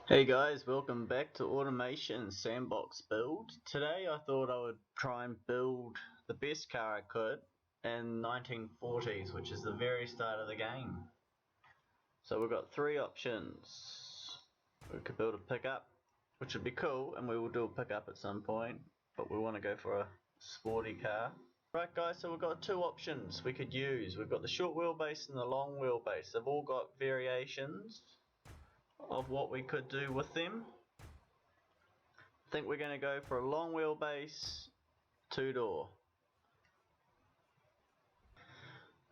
Hey guys, welcome back to Automation Sandbox build. Today I thought I would try and build the best car I could in 1940s, which is the very start of the game. So we've got three options. We could build a pickup, which would be cool, and we will do a pickup at some point, but we want to go for a sporty car. Right guys, so we've got two options we could use. We've got the short wheelbase and the long wheelbase. They've all got variations of what we could do with them. I think we're going to go for a long wheelbase, two-door.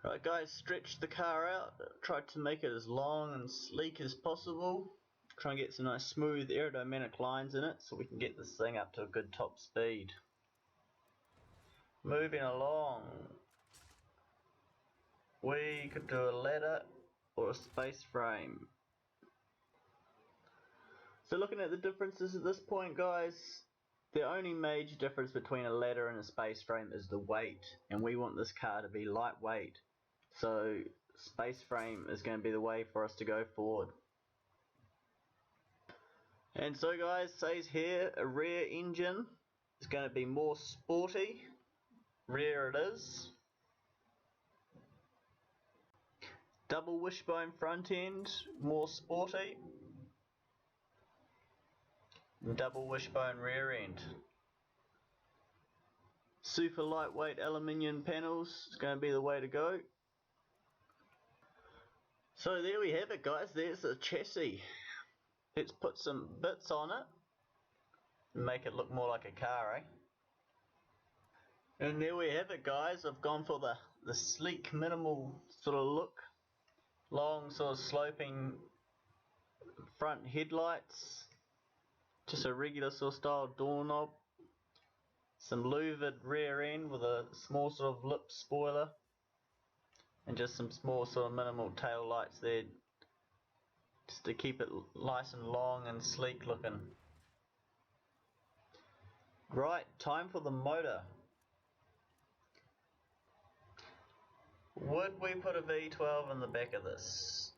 Right guys, stretch the car out, try to make it as long and sleek as possible. Try and get some nice smooth aerodynamic lines in it so we can get this thing up to a good top speed. Moving along, we could do a ladder or a space frame. So looking at the differences at this point guys, the only major difference between a ladder and a space frame is the weight, and we want this car to be lightweight, so space frame is going to be the way for us to go forward. And so guys, says here a rear engine is going to be more sporty. Rear it is. Double wishbone front end, more sporty. Double wishbone rear end. Super lightweight aluminium panels is going to be the way to go. So there we have it guys, there's the chassis. Let's put some bits on it and make it look more like a car, eh? And there we have it guys, I've gone for the sleek minimal sort of look. Long sort of sloping front headlights. Just a regular sort of style doorknob. Some louvered rear end with a small sort of lip spoiler. And just some small sort of minimal tail lights there. Just to keep it nice and long and sleek looking. Right, time for the motor. Would we put a V12 in the back of this?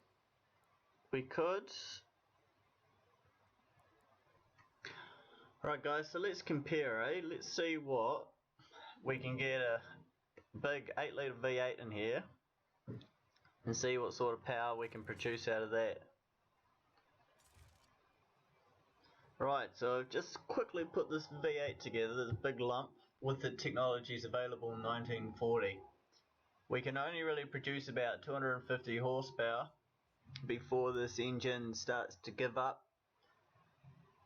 We could. Right guys, so let's compare, eh? Let's see what we can get a big 8 litre V8 in here and see what sort of power we can produce out of that. Right, so I've just quickly put this V8 together, this big lump, with the technologies available in 1940. We can only really produce about 250 horsepower before this engine starts to give up.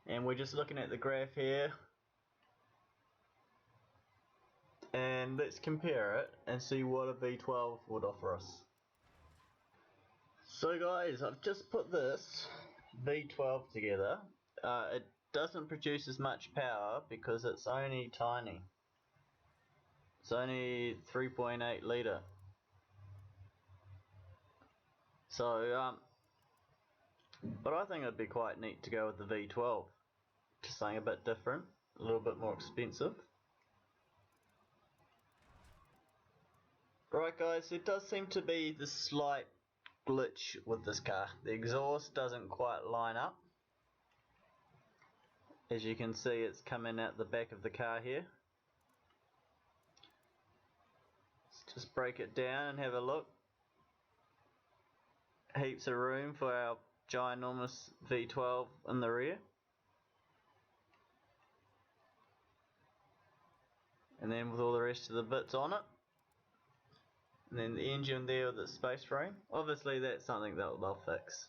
And we're just looking at the graph here. And let's compare it and see what a V12 would offer us. So guys, I've just put this V12 together. It doesn't produce as much power because it's only tiny. It's only 3.8 litre. So, but I think it'd be quite neat to go with the V12. Just something a bit different, a little bit more expensive. Right guys, there does seem to be this slight glitch with this car. The exhaust doesn't quite line up. As you can see, it's coming out the back of the car here. Let's just break it down and have a look. Heaps of room for our ginormous V12 in the rear. And then with all the rest of the bits on it. And then the engine there with the space frame. Obviously that's something they'll fix.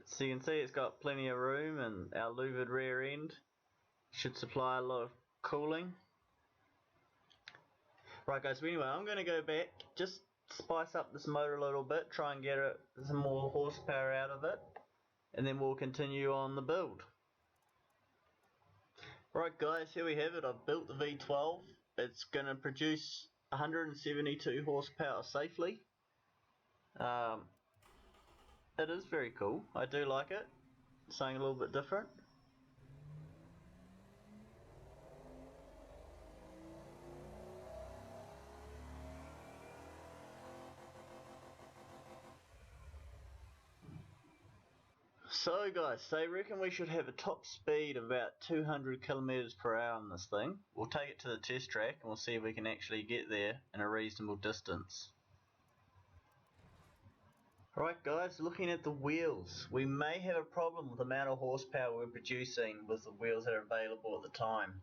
So you can see it's got plenty of room, and our louvered rear end should supply a lot of cooling. Right guys, so anyway, I'm going to go back, just spice up this motor a little bit, try and get some more horsepower out of it, and then we'll continue on the build. Right guys, here we have it. I've built the V12. It's going to produce 172 horsepower safely. It is very cool. I do like it. Something a little bit different. So guys, they reckon we should have a top speed of about 200 kilometers per hour on this thing. We'll take it to the test track and we'll see if we can actually get there in a reasonable distance. Alright guys, looking at the wheels, we may have a problem with the amount of horsepower we're producing with the wheels that are available at the time.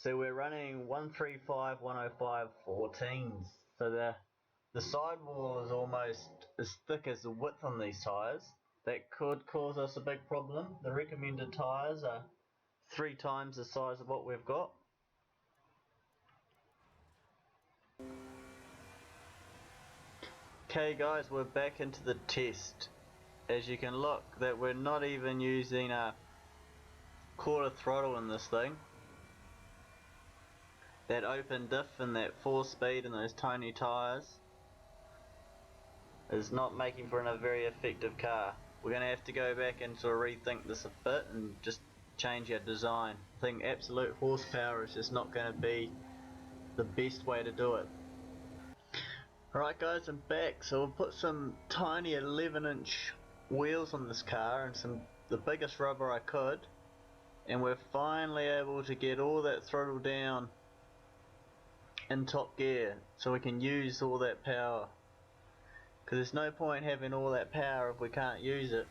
So we're running 135, 105, 14s. So the sidewall is almost as thick as the width on these tyres. That could cause us a big problem. The recommended tyres are 3 times the size of what we've got. Okay guys, we're back into the test. As you can look, that we're not even using a quarter throttle in this thing. That open diff and that 4-speed and those tiny tyres is not making for a very effective car. We're going to have to go back and sort of rethink this a bit and just change our design. I think absolute horsepower is just not going to be the best way to do it. Alright guys, I'm back. So we'll put some tiny 11-inch wheels on this car and the biggest rubber I could, and we're finally able to get all that throttle down in top gear so we can use all that power, because there's no point having all that power if we can't use it.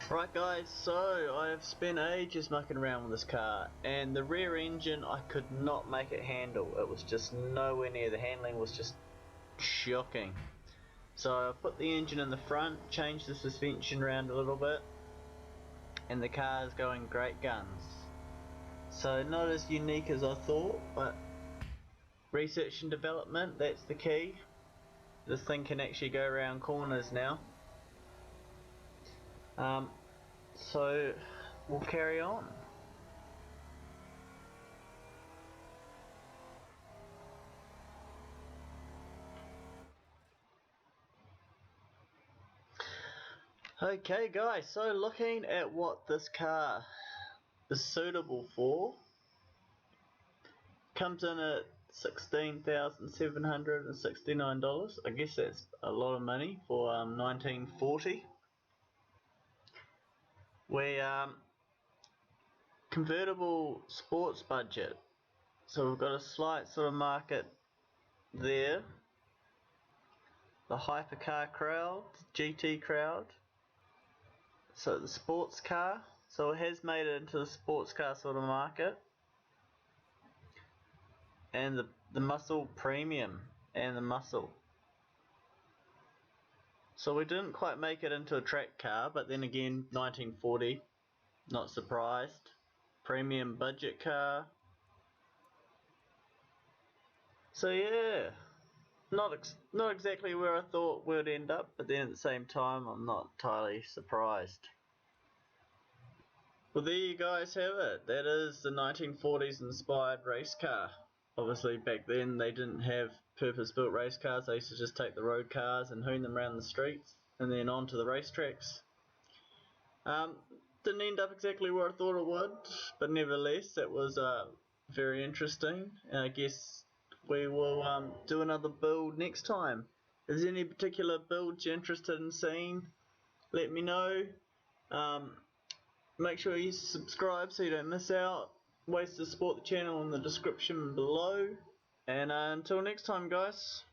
Right guys, so I have spent ages mucking around with this car, and the rear engine I could not make it handle. It was just nowhere near. The handling was just shocking. So I put the engine in the front, changed the suspension around a little bit, and the car is going great guns. So not as unique as I thought, but research and development, that's the key. This thing can actually go around corners now. So we'll carry on. Okay guys, so looking at what this car is suitable for, comes in at $16,769. I guess that's a lot of money for 1940. We convertible sports budget, so we've got a slight sort of market there. The hypercar crowd, GT crowd, so the sports car, so it has made it into the sports car sort of market, and the muscle premium and the muscle. So we didn't quite make it into a track car, but then again, 1940, not surprised. Premium budget car. So yeah, not exactly where I thought we'd end up, but then at the same time, I'm not entirely surprised. Well, there you guys have it. That is the 1940s inspired race car. Obviously back then they didn't have purpose-built race cars. They used to just take the road cars and hoon them around the streets and then on to the racetracks. Didn't end up exactly where I thought it would, but nevertheless that was very interesting, and I guess we will do another build next time. there's any particular builds you're interested in seeing, let me know. Make sure you subscribe so you don't miss out. Ways to support the channel in the description below. And until next time, guys.